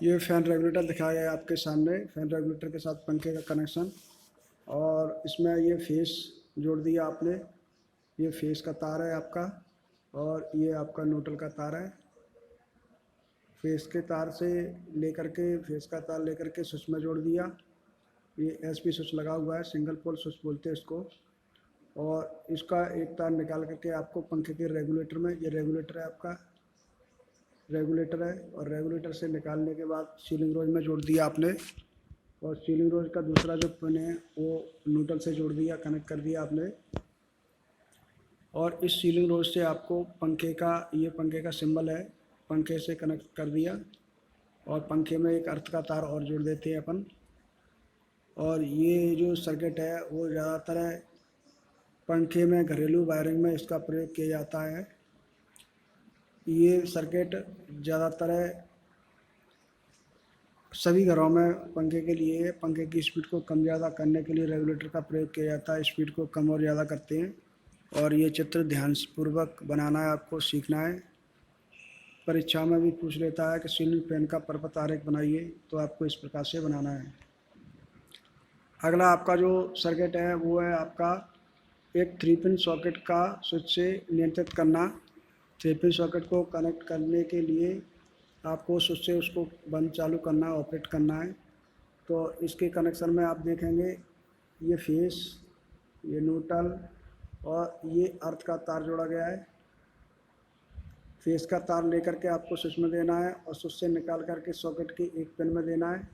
ये fan regulator दिखाया गया है आपके सामने। फ़ैन रेगुलेटर के साथ पंखे का कनेक्शन, और इसमें ये फेस जोड़ दिया आपने। ये फेस का तार है आपका, और ये आपका न्यूट्रल का तार है। फेस के तार से लेकर के फेस का तार लेकर के स्विच में जोड़ दिया। ये एसपी स्विच लगा हुआ है, सिंगल पोल स्विच बोलते हैं इसको। और इसका एक तार निकाल करके आपको पंखे के रेगुलेटर में, ये रेगुलेटर है आपका, रेगुलेटर है, और रेगुलेटर से निकालने के बाद सीलिंग रोज में जोड़ दिया आपने। और सीलिंग रोज का दूसरा जो पिन है वो न्यूट्रल से जोड़ दिया, कनेक्ट कर दिया आपने। और इस सीलिंग रोज से आपको पंखे का, ये पंखे का सिंबल है, पंखे से कनेक्ट कर दिया। और पंखे में एक अर्थ का तार और जोड़ देते हैं अपन। और ये जो सर्किट है वो ज़्यादातर है पंखे में, घरेलू वायरिंग में इसका प्रयोग किया जाता है। ये सर्किट ज़्यादातर है सभी घरों में पंखे के लिए। पंखे की स्पीड को कम ज़्यादा करने के लिए रेगुलेटर का प्रयोग किया जाता है। स्पीड को कम और ज़्यादा करते हैं। और ये चित्र ध्यानपूर्वक बनाना है, आपको सीखना है। परीक्षा में भी पूछ लेता है कि सीलिंग फैन का पर्वत आरेख बनाइए, तो आपको इस प्रकार से बनाना है। अगला आपका जो सर्किट है वो है आपका एक 3 पिन सॉकेट का स्विच से नियंत्रित करना। 3 पिन सॉकेट को कनेक्ट करने के लिए आपको स्विच से उसको बंद चालू करना है, ऑपरेट करना है। तो इसके कनेक्शन में आप देखेंगे ये फेस, ये न्यूट्रल और ये अर्थ का तार जोड़ा गया है। फेस का तार लेकर के आपको स्विच में देना है, और स्विच से निकाल करके सॉकेट की एक पिन में देना है,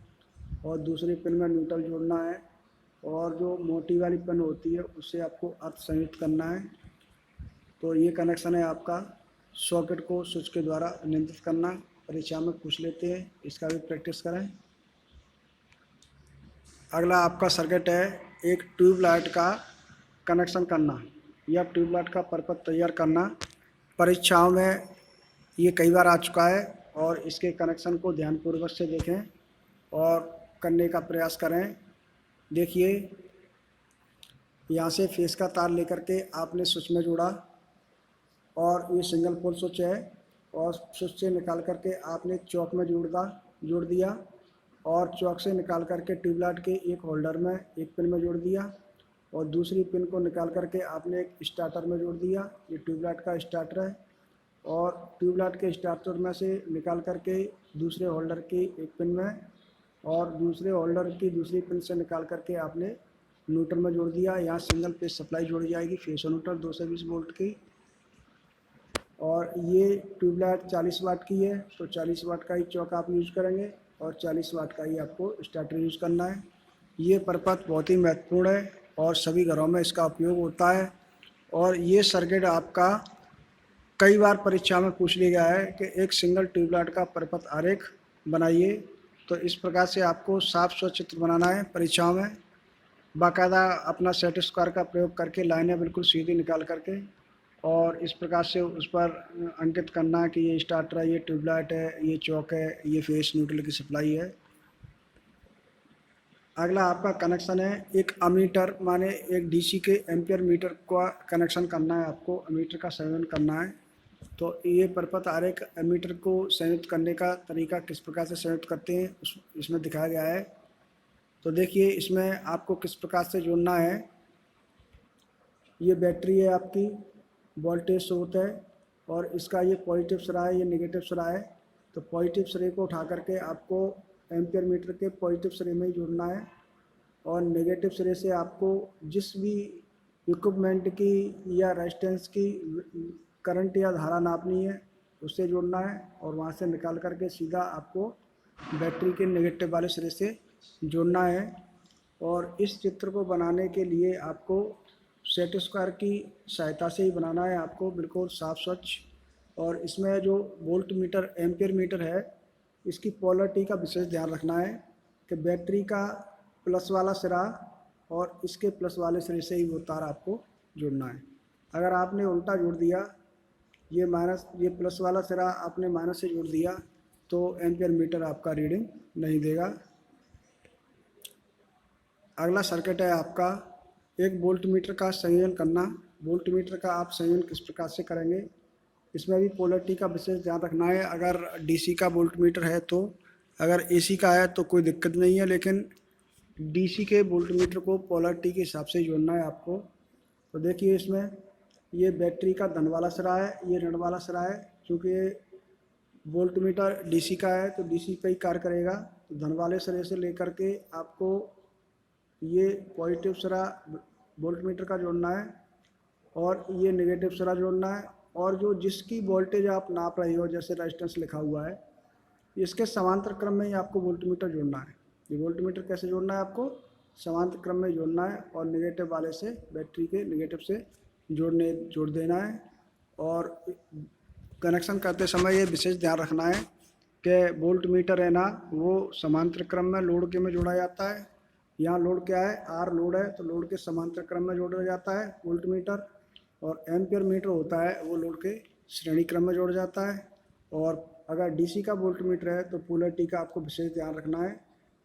और दूसरी पिन में न्यूट्रल जोड़ना है। और जो मोटी वाली पिन होती है उससे आपको अर्थ संयुक्त करना है। तो ये कनेक्शन है आपका सॉकेट को स्विच के द्वारा नियंत्रित करना। परीक्षा में पूछ लेते हैं, इसका भी प्रैक्टिस करें। अगला आपका सर्किट है एक ट्यूबलाइट का कनेक्शन करना या ट्यूबलाइट का पर्पत तैयार करना। परीक्षाओं में ये कई बार आ चुका है, और इसके कनेक्शन को ध्यानपूर्वक से देखें और करने का प्रयास करें। देखिए, यहाँ से फेस का तार लेकर के आपने स्विच में जोड़ा, और ये सिंगल पोल स्विच है, और स्विच से निकाल करके आपने चौक में जोड़ दिया, और चौक से निकाल करके ट्यूबलाइट के एक होल्डर में एक पिन में जोड़ दिया, और दूसरी पिन को निकाल करके आपने एक स्टार्टर में जोड़ दिया। ये ट्यूबलाइट का स्टार्टर है, और ट्यूबलाइट के स्टार्टर में से निकाल करके दूसरे होल्डर की एक पिन में, और दूसरे होल्डर की दूसरी पिन से निकाल करके आपने न्यूट्रल में जोड़ दिया। यहाँ सिंगल फेज सप्लाई जोड़ी जाएगी, फेस और न्यूट्रल 220 वोल्ट की। और ये ट्यूबलाइट 40 वाट की है, तो 40 वाट का ही चौक आप यूज़ करेंगे, और 40 वाट का ही आपको स्टार्टर यूज़ करना है। ये पर्पत बहुत ही महत्वपूर्ण है, और सभी घरों में इसका उपयोग होता है। और ये सर्किट आपका कई बार परीक्षा में पूछ लिया गया है कि एक सिंगल ट्यूबलाइट का पर्पत आरेख बनाइए। तो इस प्रकार से आपको साफ स्वच्छ चित्र बनाना है। परीक्षाओं में बाकायदा अपना सेट स्क्वायर का प्रयोग करके लाइनें बिल्कुल सीधी निकाल करके, और इस प्रकार से उस पर अंकित करना कि ये स्टार्टर है, ये ट्यूबलाइट है, ये चौक है, ये फेस न्यूट्रल की सप्लाई है। अगला आपका कनेक्शन है एक अमीटर, माने एक डीसी के एम्पियर मीटर का कनेक्शन करना है आपको। अमीटर का संयोजन करना है। तो ये पर्पत आरेख एमीटर को संयुक्त करने का तरीका किस प्रकार से संयुक्त करते हैं इसमें दिखाया गया है। तो देखिए, इसमें आपको किस प्रकार से जोड़ना है। ये बैटरी है आपकी, वोल्टेज स्रोत है, और इसका ये पॉजिटिव सिरा है, ये नेगेटिव सिरा है। तो पॉजिटिव सिरे को उठा करके आपको एम्पियर मीटर के पॉजिटिव सिरे में ही जोड़ना है, और नेगेटिव सिरे से आपको जिस भी इक्विपमेंट की या रेजिस्टेंस की करंट या धारा नापनी है उससे जोड़ना है, और वहाँ से निकाल करके सीधा आपको बैटरी के नेगेटिव वाले सिरे से जोड़ना है। और इस चित्र को बनाने के लिए आपको सेट स्क्वायर की सहायता से ही बनाना है, आपको बिल्कुल साफ स्वच्छ। और इसमें जो वोल्ट मीटर एम्पियर मीटर है, इसकी पोलरिटी का विशेष ध्यान रखना है कि बैटरी का प्लस वाला सिरा और इसके प्लस वाले सिरे से ही वो तार आपको जोड़ना है। अगर आपने उल्टा जोड़ दिया, ये प्लस वाला सिरा आपने माइनस से जोड़ दिया, तो एम्पियर मीटर आपका रीडिंग नहीं देगा। अगला सर्किट है आपका एक वोल्ट मीटर का संयोजन करना। वोल्ट मीटर का आप संयोजन किस प्रकार से करेंगे, इसमें भी पोलरिटी का विशेष ध्यान रखना है। अगर डीसी का वोल्ट मीटर है तो अगर एसी का है तो कोई दिक्कत नहीं है, लेकिन डीसी के वोल्टमीटर को पोलैरिटी के हिसाब से जोड़ना है आपको। तो देखिए इसमें ये बैटरी का धन वाला सिरा है, ये ऋण वाला सिरा है। क्योंकि वोल्टमीटर डीसी का है तो डीसी पे ही कार्य करेगा। तो धन वाले सिरे से लेकर के आपको ये पॉजिटिव सिरा वोल्टमीटर का जोड़ना है और ये नेगेटिव सिरा जोड़ना है। और जो जिसकी वोल्टेज आप नाप रहे हो, जैसे रेजिस्टेंस लिखा हुआ है, इसके समांतर क्रम में ही आपको वोल्टमीटर जोड़ना है। ये वोल्टमीटर कैसे जोड़ना है, आपको समांतर क्रम में जोड़ना है और नेगेटिव वाले से, बैटरी के नेगेटिव से जोड़ देना है। और कनेक्शन करते समय ये विशेष ध्यान रखना है कि वोल्टमीटर है ना, वो समांतर क्रम में लोड के में जोड़ा जाता है। यहाँ लोड क्या है, आर लोड है, तो लोड के समांतर क्रम में जोड़ा जाता है वोल्टमीटर। और एम्पियर मीटर होता है वो लोड के श्रेणी क्रम में जोड़ा जाता है। और अगर डीसी का वोल्टमीटर है तो पोलैरिटी का आपको विशेष ध्यान रखना है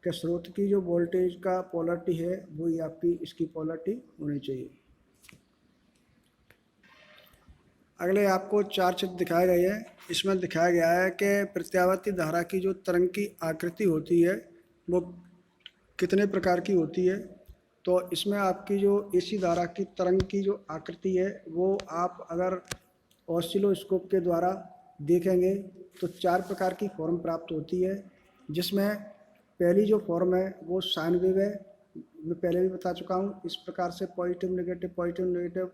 कि स्रोत की जो वोल्टेज का पोलैरिटी है वही आपकी इसकी पोलैरिटी होनी चाहिए। अगले आपको 4 चित्र दिखाए गए हैं। इसमें दिखाया गया है कि प्रत्यावर्ती धारा की जो तरंग की आकृति होती है वो कितने प्रकार की होती है। तो इसमें आपकी जो एसी धारा की तरंग की जो आकृति है वो आप अगर ऑसिलोस्कोप के द्वारा देखेंगे तो 4 प्रकार की फॉर्म प्राप्त होती है। जिसमें पहली जो फॉर्म है वो साइन वेव है, मैं पहले भी बता चुका हूँ। इस प्रकार से पॉजिटिव नेगेटिव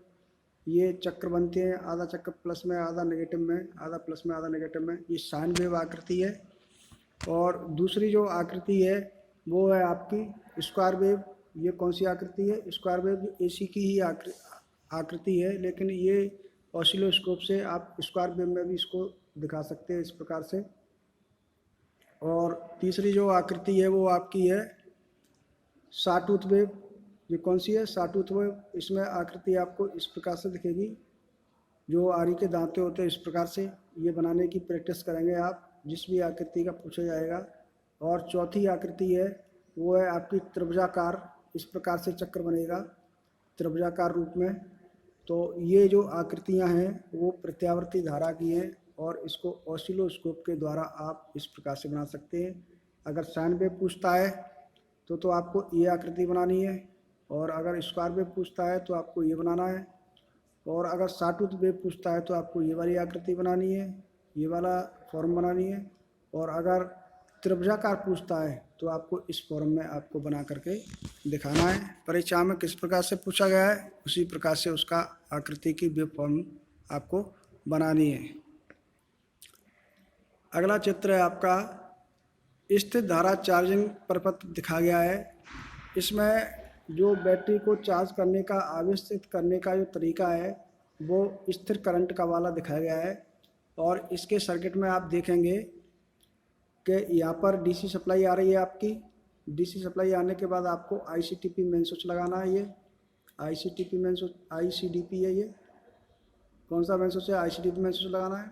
ये चक्र बनते हैं, आधा चक्र प्लस में आधा नेगेटिव में, आधा प्लस में आधा नेगेटिव में, ये साइन वेव आकृति है। और दूसरी जो आकृति है वो है आपकी स्क्वायर वेव। ये कौन सी आकृति है, स्क्वायर वेव एसी की ही आकृति है, लेकिन ये ऑसिलोस्कोप से आप स्क्वायर वेव में भी इसको दिखा सकते हैं इस प्रकार से। और तीसरी जो आकृति है वो आपकी है सॉटूथ वेव। ये कौन सी है, सॉटूथ वेव। इसमें आकृति आपको इस प्रकार से दिखेगी, जो आरी के दांते होते हैं इस प्रकार से। ये बनाने की प्रैक्टिस करेंगे आप, जिस भी आकृति का पूछा जाएगा। और चौथी आकृति है वो है आपकी त्रिभुजाकार, इस प्रकार से चक्र बनेगा त्रिभुजाकार रूप में। तो ये जो आकृतियां हैं वो प्रत्यावर्ती धारा की हैं और इसको ऑसिलोस्कोप के द्वारा आप इस प्रकार से बना सकते हैं। अगर साइन वेव पूछता है तो आपको ये आकृति बनानी है, और अगर स्क्वायर वेव पूछता है तो आपको ये बनाना है, और अगर सॉटूथ वेव पूछता है तो आपको ये वाली आकृति बनानी है, ये वाला फॉर्म बनानी है। और अगर त्रिभुजाकार पूछता है तो आपको इस फॉर्म में आपको बना करके दिखाना है। परीक्षा में किस प्रकार से पूछा गया है उसी प्रकार से उसका आकृति की वेव फॉर्म आपको बनानी है। अगला चित्र है आपका स्थिर धारा चार्जिंग प्रपत्र दिखाया गया है। इसमें जो बैटरी को चार्ज करने का, आवेशित करने का जो तरीका है वो स्थिर करंट का वाला दिखाया गया है। और इसके सर्किट में आप देखेंगे कि यहाँ पर डीसी सप्लाई आ रही है आपकी। डीसी सप्लाई आने के बाद आपको आईसीटीपी मेन स्विच लगाना है। ये आईसीटीपी मेन स्विच, आईसीडीपी है। ये कौन सा मेन स्विच है, आईसीडीपी मेन स्विच लगाना है।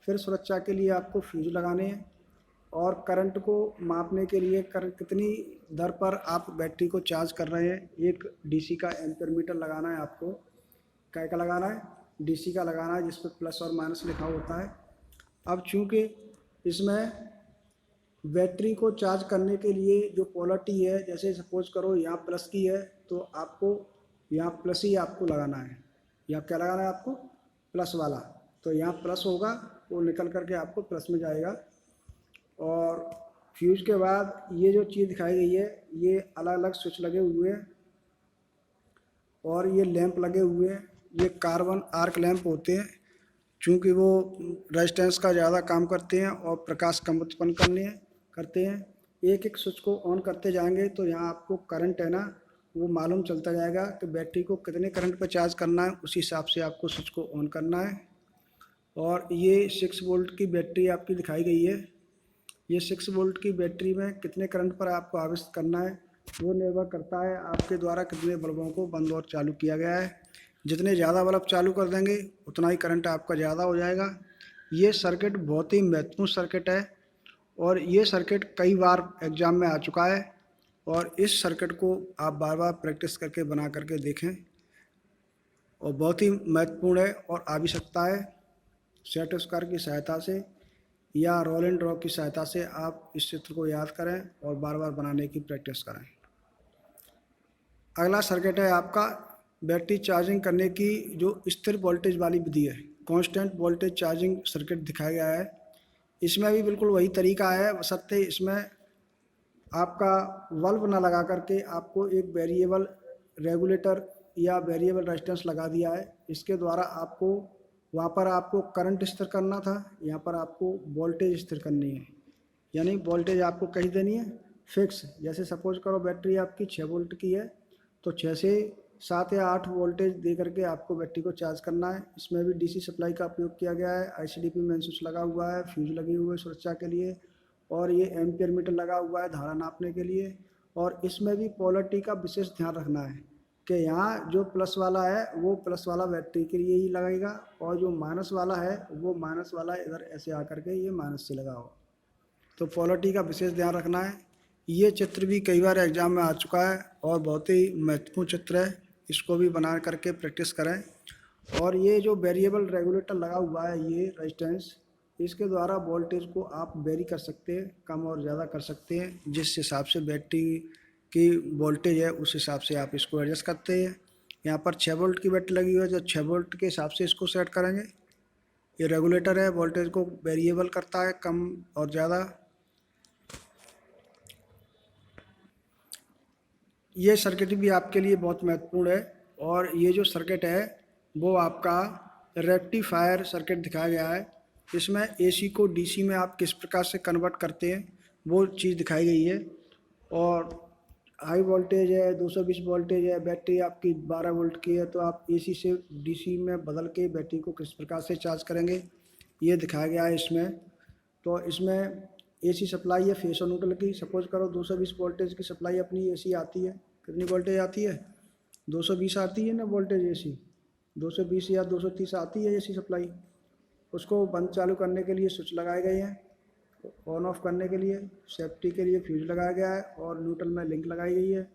फिर सुरक्षा के लिए आपको फ्यूज लगाने हैं। और करंट को मापने के लिए कितनी दर पर आप बैटरी को चार्ज कर रहे हैं, एक डीसी का एम्पियर मीटर लगाना है आपको। क्या का लगाना है, डीसी का लगाना है, जिस पर प्लस और माइनस लिखा होता है। अब चूँकि इसमें बैटरी को चार्ज करने के लिए जो पोलैरिटी है, जैसे सपोज करो यहाँ प्लस की है तो आपको यहाँ प्लस ही आपको लगाना है। यहाँ क्या लगाना है आपको, प्लस वाला। तो यहाँ प्लस होगा, वो निकल करके आपको प्लस में जाएगा। और फ्यूज के बाद ये जो चीज़ दिखाई गई है, ये अलग अलग स्विच लगे हुए हैं और ये लैंप लगे हुए हैं। ये कार्बन आर्क लैंप होते हैं, चूँकि वो रेजिस्टेंस का ज़्यादा काम करते हैं और प्रकाश कम उत्पन्न करते हैं। एक एक स्विच को ऑन करते जाएंगे तो यहाँ आपको करंट है ना वो मालूम चलता जाएगा कि बैटरी को कितने करंट पर चार्ज करना है, उसी हिसाब से आपको स्विच को ऑन करना है। और ये 6 वोल्ट की बैटरी आपकी दिखाई गई है। ये 6 वोल्ट की बैटरी में कितने करंट पर आपको आवेशित करना है वो निर्भर करता है आपके द्वारा कितने बल्बों को बंद और चालू किया गया है। जितने ज़्यादा बल्ब चालू कर देंगे उतना ही करंट आपका ज़्यादा हो जाएगा। ये सर्किट बहुत ही महत्वपूर्ण सर्किट है और ये सर्किट कई बार एग्ज़ाम में आ चुका है। और इस सर्किट को आप बार बार प्रैक्टिस करके बना करके देखें, और बहुत ही महत्वपूर्ण है और आ भी सकता है सेट स्क्वायर की सहायता से। या रोल एंड ड्रॉ की सहायता से आप इस चित्र को याद करें और बार बार बनाने की प्रैक्टिस करें। अगला सर्किट है आपका बैटरी चार्जिंग करने की जो स्थिर वोल्टेज वाली विधि है, कांस्टेंट वोल्टेज चार्जिंग सर्किट दिखाया गया है। इसमें भी बिल्कुल वही तरीका है, बशर्ते इसमें आपका बल्ब ना लगा करके आपको एक वेरिएबल रेगुलेटर या वेरिएबल रेजिस्टेंस लगा दिया है। इसके द्वारा आपको वहाँ पर आपको करंट स्थिर करना था, यहाँ पर आपको वोल्टेज स्थिर करनी है। यानी वोल्टेज आपको कहीं देनी है फिक्स। जैसे सपोज करो बैटरी आपकी 6 वोल्ट की है तो 6 से 7 या 8 वोल्टेज दे करके आपको बैटरी को चार्ज करना है। इसमें भी डीसी सप्लाई का उपयोग किया गया है। आईसीडीपी मेन स्विच लगा हुआ है, फ्यूज लगे हुए सुरक्षा के लिए, और ये एम्पियर मीटर लगा हुआ है धारा नापने के लिए। और इसमें भी पोलरिटी का विशेष ध्यान रखना है कि यहाँ जो प्लस वाला है वो प्लस वाला बैटरी के लिए ही लगेगा, और जो माइनस वाला है वो माइनस वाला इधर ऐसे आकर के ये माइनस से लगा हो। तो पोलरिटी का विशेष ध्यान रखना है। ये चित्र भी कई बार एग्जाम में आ चुका है और बहुत ही महत्वपूर्ण चित्र है, इसको भी बना करके प्रैक्टिस करें। और ये जो वेरिएबल रेगुलेटर लगा हुआ है ये रेजिस्टेंस, इसके द्वारा वोल्टेज को आप वेरी कर सकते हैं, कम और ज़्यादा कर सकते हैं। जिस हिसाब से बैटरी की वोल्टेज है उस हिसाब से आप इसको एडजस्ट करते हैं। यहाँ पर 6 वोल्ट की बैटरी लगी हुई है, जो 6 वोल्ट के हिसाब से इसको सेट करेंगे। ये रेगुलेटर है, वोल्टेज को वेरिएबल करता है कम और ज़्यादा। ये सर्किट भी आपके लिए बहुत महत्वपूर्ण है। और ये जो सर्किट है वो आपका रेक्टिफायर सर्किट दिखाया गया है। इसमें एसी को डीसी में आप किस प्रकार से कन्वर्ट करते हैं वो चीज़ दिखाई गई है। और हाई वोल्टेज है, 220 वोल्टेज है, बैटरी आपकी 12 वोल्ट की है, तो आप एसी से डीसी में बदल के बैटरी को किस प्रकार से चार्ज करेंगे ये दिखाया गया है इसमें। तो इसमें एसी सप्लाई है फेस और न्यूट्रल की। सपोज करो 220 वोल्टेज की सप्लाई अपनी एसी आती है, कितनी वोल्टेज आती है? 220 आती है ना वोल्टेज एसी, 220 या 230 आती है एसी सप्लाई। उसको बंद चालू करने के लिए स्विच लगाए गए हैं, ऑन ऑफ करने के लिए सेफ्टी के लिए फ्यूज लगाया गया है, और न्यूट्रल में लिंक लगाई गई है।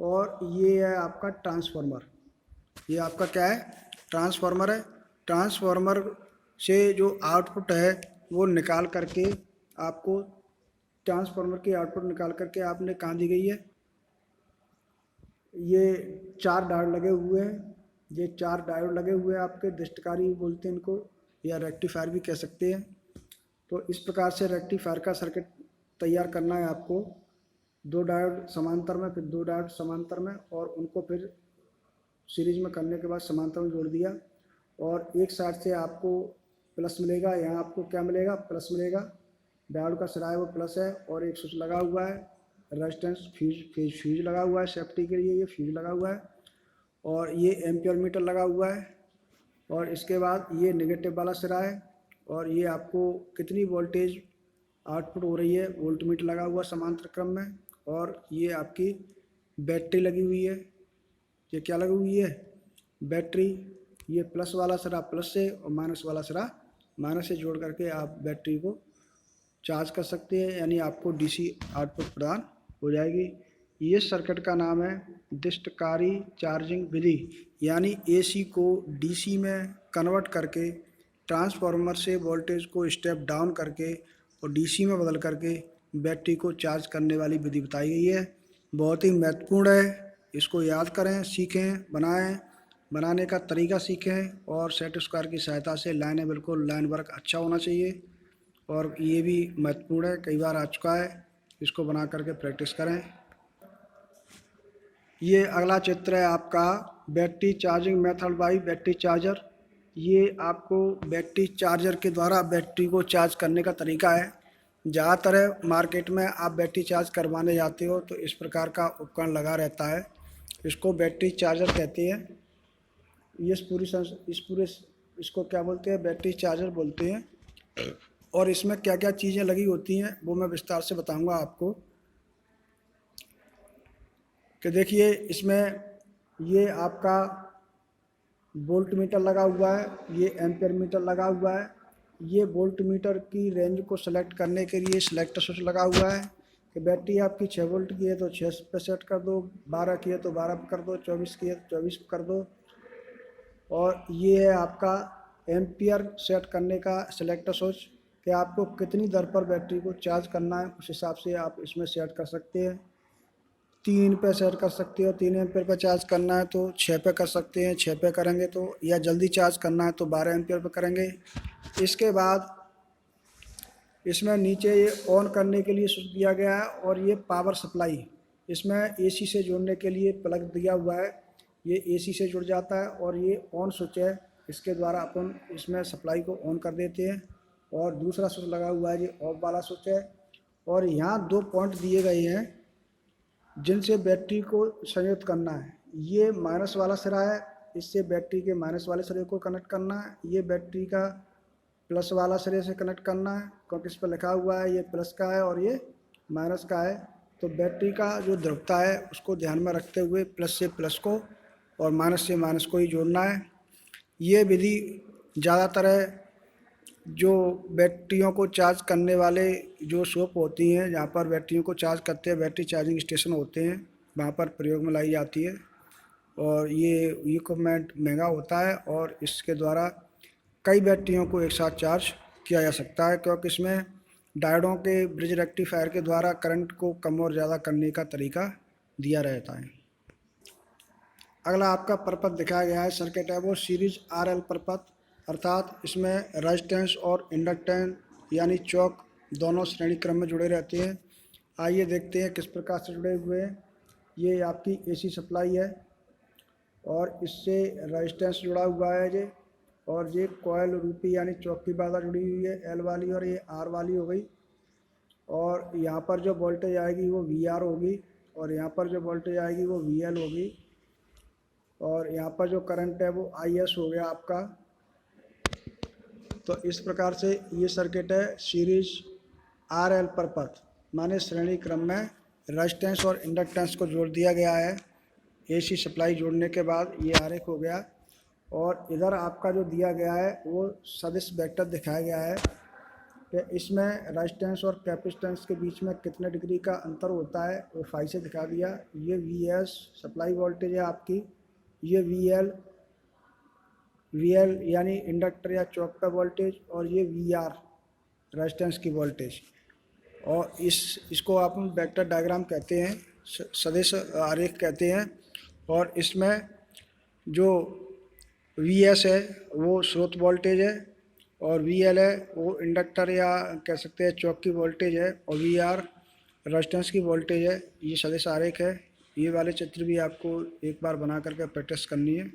और ये है आपका ट्रांसफार्मर। ये आपका क्या है? ट्रांसफार्मर है। ट्रांसफार्मर से जो आउटपुट है वो निकाल करके आपको, ट्रांसफार्मर की आउटपुट निकाल करके आपने कहाँ दी गई है? ये 4 डायोड लगे हुए हैं। ये 4 डायोड लगे हुए हैं आपके, दृष्टकारी बोलते हैं इनको, या रेक्टिफायर भी कह सकते हैं। तो इस प्रकार से रेक्टिफायर का सर्किट तैयार करना है आपको। 2 डायोड समांतर में, फिर 2 डायोड समांतर में, और उनको फिर सीरीज में करने के बाद समांतर में जोड़ दिया। और एक साइड से आपको प्लस मिलेगा, यहाँ आपको क्या मिलेगा? प्लस मिलेगा। डायोड का सिरा है वो प्लस है, और एक स्विच लगा हुआ है, रेजिस्टेंस फ्यूज लगा हुआ है सेफ्टी के लिए, ये फ्यूज लगा हुआ है। और ये एम्पियर मीटर लगा हुआ है। और इसके बाद ये नेगेटिव वाला सिरा है, और ये आपको कितनी वोल्टेज आउटपुट हो रही है वोल्टमीटर लगा हुआ समांतर क्रम में। और ये आपकी बैटरी लगी हुई है। ये क्या लगी हुई है? बैटरी। ये प्लस वाला सिरा प्लस से और माइनस वाला सिरा माइनस से जोड़ करके आप बैटरी को चार्ज कर सकते हैं, यानी आपको डीसी आउटपुट प्रदान हो जाएगी। ये सर्किट का नाम है दृष्टकारी चार्जिंग विधि, यानी एसी को डीसी में कन्वर्ट करके ट्रांसफार्मर से वोल्टेज को स्टेप डाउन करके और डीसी में बदल करके बैटरी को चार्ज करने वाली विधि बताई गई है। बहुत ही महत्वपूर्ण है, इसको याद करें, सीखें, बनाएं, बनाने का तरीका सीखें। और सेट स्क्वायर की सहायता से लाइनें, बिल्कुल लाइन वर्क अच्छा होना चाहिए। और ये भी महत्वपूर्ण है, कई बार आ चुका है, इसको बना करके प्रैक्टिस करें। ये अगला चित्र है आपका battery charging method by battery charger. ये आपको बैटरी चार्जर के द्वारा बैटरी को चार्ज करने का तरीका है। ज़्यादातर मार्केट में आप बैटरी चार्ज करवाने जाते हो तो इस प्रकार का उपकरण लगा रहता है, इसको बैटरी चार्जर कहते हैं। इसको क्या बोलते हैं? बैटरी चार्जर बोलते हैं। और इसमें क्या क्या चीज़ें लगी होती हैं वो मैं विस्तार से बताऊंगा आपको। कि देखिए इसमें ये आपका वोल्ट मीटर लगा हुआ है, ये एम्पियर मीटर लगा हुआ है। ये वोल्ट मीटर की रेंज को सेलेक्ट करने के लिए सिलेक्टर स्विच लगा हुआ है कि बैटरी आपकी 6 वोल्ट की है तो 6 पे सेट कर दो, 12 की है तो 12 पे कर दो, 24 की है तो 24 पे कर दो। और ये है आपका एम्पियर सेट करने का सिलेक्टर स्विच कि आपको कितनी दर पर बैटरी को चार्ज करना है, उस हिसाब से आप इसमें सेट कर सकते हैं। 3 पे सेट कर सकते हो, 3 एम्पियर पे चार्ज करना है तो 6 पे कर सकते हैं, 6 पे करेंगे तो, या जल्दी चार्ज करना है तो 12 एम्पियर पे करेंगे। इसके बाद इसमें नीचे ये ऑन करने के लिए स्विच दिया गया है, और ये पावर सप्लाई, इसमें एसी से जोड़ने के लिए प्लग दिया हुआ है, ये एसी से जुड़ जाता है, और ये ऑन स्विच है, इसके द्वारा अपन इसमें सप्लाई को ऑन कर देते हैं। और दूसरा स्विच लगा हुआ है, ये ऑफ वाला स्विच है। और यहाँ 2 पॉइंट दिए गए हैं जिनसे बैटरी को संयुक्त करना है। ये माइनस वाला सिरा है, इससे बैटरी के माइनस वाले सिरे को कनेक्ट करना है। ये बैटरी का प्लस वाला सिरे से कनेक्ट करना है, क्योंकि इस पर लिखा हुआ है ये प्लस का है और ये माइनस का है। तो बैटरी का जो ध्रुवता है उसको ध्यान में रखते हुए प्लस से प्लस को और माइनस से माइनस को ही जोड़ना है। ये विधि ज़्यादातर जो बैटरियों को चार्ज करने वाले जो शॉप होती हैं, जहाँ पर बैटरियों को चार्ज करते हैं, बैटरी चार्जिंग स्टेशन होते हैं, वहाँ पर प्रयोग में लाई जाती है। और ये इक्विपमेंट महंगा होता है, और इसके द्वारा कई बैटरियों को एक साथ चार्ज किया जा सकता है, क्योंकि इसमें डायोडों के ब्रिज रेक्टिफायर के द्वारा करंट को कम और ज़्यादा करने का तरीका दिया रहता है। अगला आपका परपथ दिखाया गया है सर्किट है वो सीरीज RL परपथ, अर्थात इसमें रेजिस्टेंस और इंडक्टेंस यानी चौक दोनों श्रेणी क्रम में जुड़े रहते हैं। आइए देखते हैं किस प्रकार से जुड़े हुए हैं। ये आपकी AC सप्लाई है, और इससे रेजिस्टेंस जुड़ा हुआ है ये, और ये कॉयल रूपी यानी चौक की बाधा जुड़ी हुई है L वाली, और ये R वाली हो गई। और यहाँ पर जो वोल्टेज आएगी वो VR होगी, और यहाँ पर जो वोल्टेज आएगी वो VL होगी, और यहाँ पर जो करंट है वो IS हो गया आपका। तो इस प्रकार से ये सर्किट है सीरीज RL परपथ, माने श्रेणी क्रम में रेजिस्टेंस और इंडक्टेंस को जोड़ दिया गया है। AC सप्लाई जोड़ने के बाद ये आरेख हो गया। और इधर आपका जो दिया गया है वो सदिश वेक्टर दिखाया गया है कि इसमें रेजिस्टेंस और कैपेसिटेंस के बीच में कितने डिग्री का अंतर होता है, वो फाई से दिखा दिया। ये VS सप्लाई वोल्टेज है आपकी, ये VL यानी इंडक्टर या चौक का वोल्टेज, और ये VR रेजिस्टेंस की वोल्टेज। और इसको आप वेक्टर डायग्राम कहते हैं, सदिश आरेख कहते हैं। और इसमें जो VS है वो स्रोत वोल्टेज है, और VL है वो इंडक्टर या कह सकते हैं चौक की वोल्टेज है, और VR रेजिस्टेंस की वोल्टेज है। ये सदिश आरेख है। ये वाले चित्र भी आपको एक बार बना करके प्रैक्टिस करनी है।